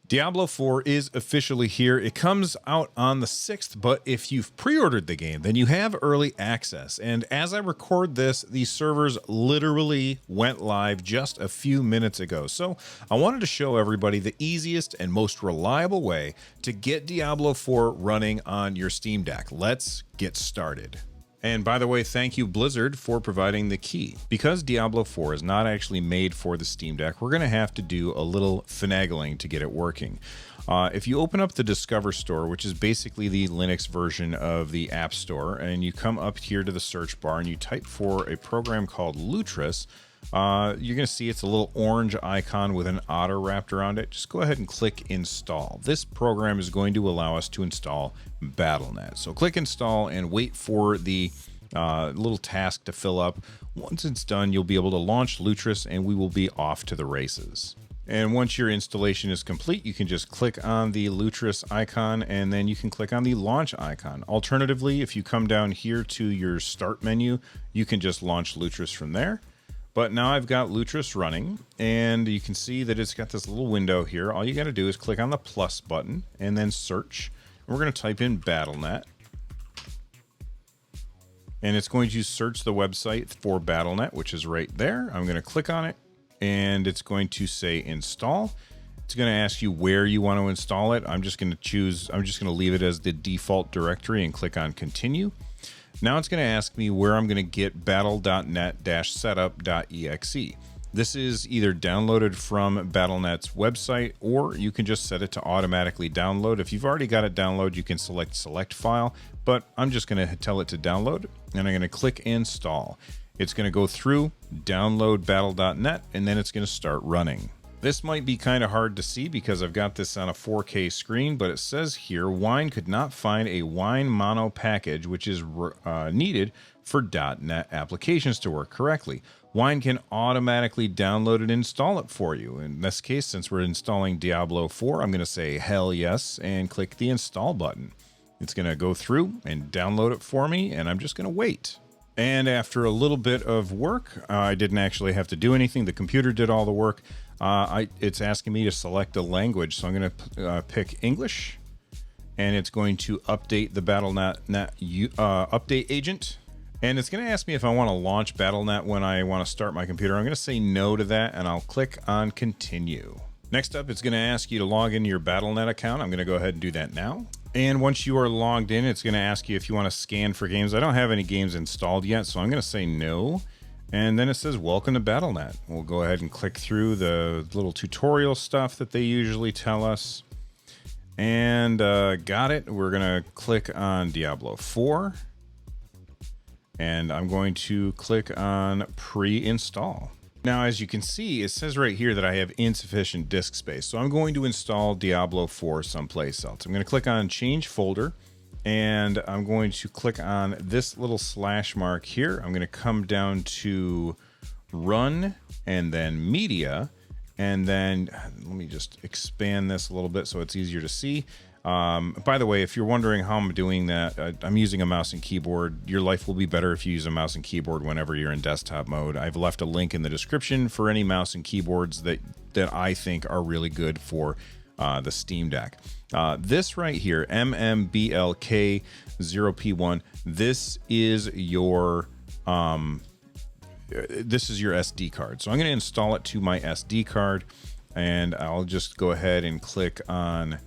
Diablo 4 is officially here. It comes out on the 6th, but if you've pre-ordered the game, then you have early access. And as I record this, the servers literally went live just a few minutes ago. So I wanted to show everybody the easiest and most reliable way to get Diablo 4 running on your Steam Deck. Let's get started. And by the way, thank you Blizzard for providing the key. Because Diablo 4 is not actually made for the Steam Deck, we're going to have to do a little finagling to get it working. If you open up the Discover Store, which is basically the Linux version of the App Store, and you come up here to the search bar and you type for a program called Lutris, you're going to see it's a little orange icon with an otter wrapped around it. Just go ahead and click install. This program is going to allow us to install Battle.net. So click install and wait for the little task to fill up. Once it's done, you'll be able to launch Lutris and we will be off to the races. And once your installation is complete, you can just click on the Lutris icon and then you can click on the launch icon. Alternatively, if you come down here to your start menu, you can just launch Lutris from there. But now I've got Lutris running and you can see that it's got this little window here. All you got to do is click on the plus button and then search. And we're going to type in Battle.net. And it's going to search the website for Battle.net, which is right there. I'm going to click on it and it's going to say install. It's going to ask you where you want to install it. I'm just going to leave it as the default directory and click on continue. Now it's going to ask me where I'm going to get battle.net-setup.exe. This is either downloaded from Battle.net's website, or you can just set it to automatically download. If you've already got it download, you can select file, but I'm just going to tell it to download, and I'm going to click install. It's going to go through, download battle.net, and then it's going to start running. This might be kind of hard to see because I've got this on a 4K screen, but it says here, Wine could not find a Wine mono package, which is needed for .NET applications to work correctly. Wine can automatically download and install it for you. In this case, since we're installing Diablo 4, I'm going to say hell yes and click the install button. It's going to go through and download it for me, and I'm just going to wait. And after a little bit of work, I didn't actually have to do anything. The computer did all the work. It's asking me to select a language, so I'm going to pick English, and it's going to update the Battle.net update agent, and it's going to ask me if I want to launch Battle.net when I want to start my computer. I'm going to say no to that, and I'll click on continue. Next up, it's going to ask you to log into your Battle.net account. I'm going to go ahead and do that now. And once you are logged in, it's going to ask you if you want to scan for games. I don't have any games installed yet, so I'm going to say no. And then it says, welcome to Battle.net. We'll go ahead and click through the little tutorial stuff that they usually tell us. And got it. We're going to click on Diablo 4. And I'm going to click on pre-install. Now, as you can see, it says right here that I have insufficient disk space. So I'm going to install Diablo 4 someplace else. I'm going to click on change folder. And I'm going to click on this little slash mark here. I'm going to come down to run and then media. And then let me just expand this a little bit so it's easier to see. By the way, if you're wondering how I'm doing that, I'm using a mouse and keyboard. Your life will be better if you use a mouse and keyboard whenever you're in desktop mode. I've left a link in the description for any mouse and keyboards that I think are really good for the Steam Deck. This right here, MMBLK0P1, this is your SD card. So I'm going to install it to my SD card, and I'll just go ahead and click on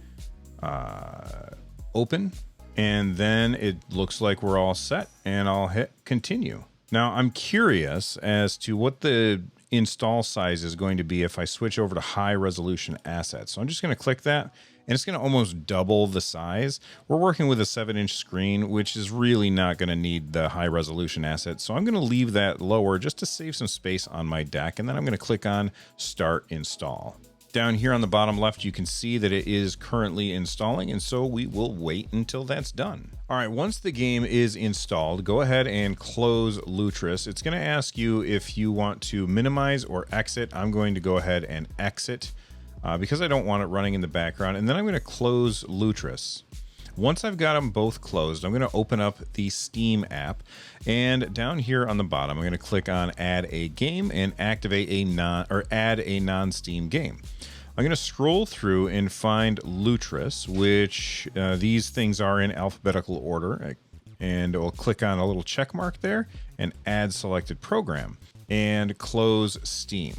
open, and then it looks like we're all set, and I'll hit continue. Now I'm curious as to what the install size is going to be if I switch over to high resolution assets. So I'm just going to click that, and it's going to almost double the size. We're working with a 7-inch screen, which is really not going to need the high resolution assets. So I'm going to leave that lower just to save some space on my deck, and then I'm going to click on start install. Down here on the bottom left, you can see that it is currently installing, and so we will wait until that's done. All right, once the game is installed, go ahead and close Lutris. It's going to ask you if you want to minimize or exit. I'm going to go ahead and exit because I don't want it running in the background, and then I'm going to close Lutris. Once I've got them both closed, I'm going to open up the Steam app, and down here on the bottom, I'm going to click on Add a Game and activate add a non-Steam game. I'm going to scroll through and find Lutris, which these things are in alphabetical order. And we'll click on a little check mark there and add selected program and close Steam.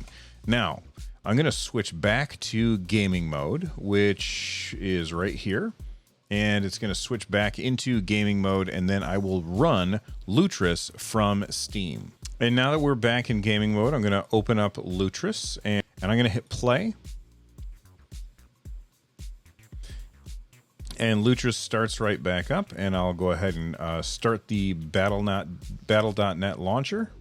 Now, I'm going to switch back to gaming mode, which is right here. And it's going to switch back into gaming mode, and then I will run Lutris from Steam. And now that we're back in gaming mode, I'm going to open up Lutris, and I'm going to hit play. And Lutris starts right back up, and I'll go ahead and start the Battle.net launcher.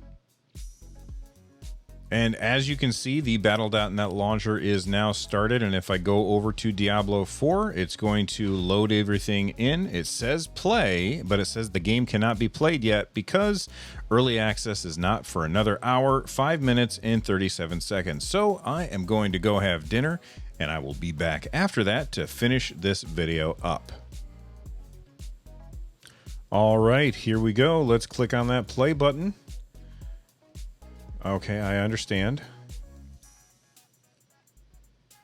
And as you can see, the Battle.net launcher is now started. And if I go over to Diablo 4, it's going to load everything in. It says play, but it says the game cannot be played yet because early access is not for another hour, 5 minutes, and 37 seconds. So I am going to go have dinner, and I will be back after that to finish this video up. All right, here we go. Let's click on that play button. Okay, I understand.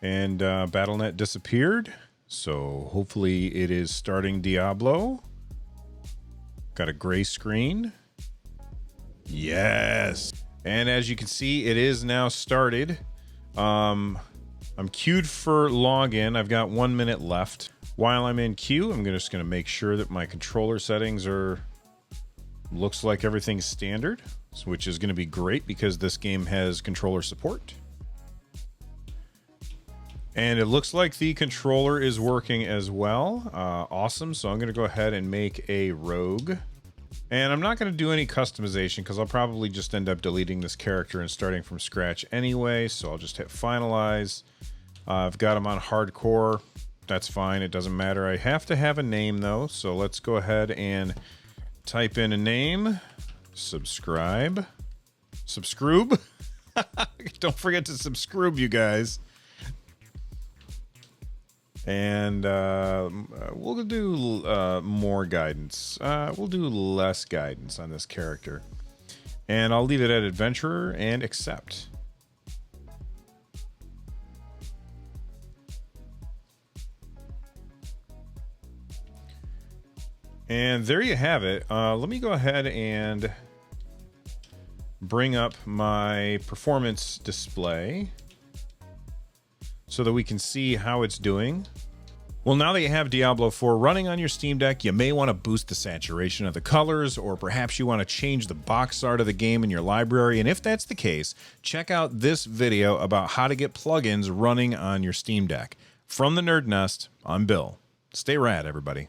And Battle.net disappeared. So hopefully it is starting Diablo. Got a gray screen. Yes. And as you can see, it is now started. I'm queued for login. I've got 1 minute left. While I'm in queue, I'm just going to make sure that my controller settings are... looks like everything's standard, which is going to be great because this game has controller support. And it looks like the controller is working as well. Awesome. So I'm going to go ahead and make a rogue. And I'm not going to do any customization because I'll probably just end up deleting this character and starting from scratch anyway. So I'll just hit finalize. I've got him on hardcore. That's fine. It doesn't matter. I have to have a name though. So let's go ahead and type in a name. Subscribe. Subscribe. Don't forget to subscribe, you guys. And we'll do more guidance. We'll do less guidance on this character. And I'll leave it at adventurer and accept. And there you have it. Let me go ahead and bring up my performance display so that we can see how it's doing. Well, now that you have Diablo 4 running on your Steam Deck, you may want to boost the saturation of the colors, or perhaps you want to change the box art of the game in your library. And if that's the case, check out this video about how to get plugins running on your Steam Deck. From the Nerd Nest, I'm Bill. Stay rad, everybody.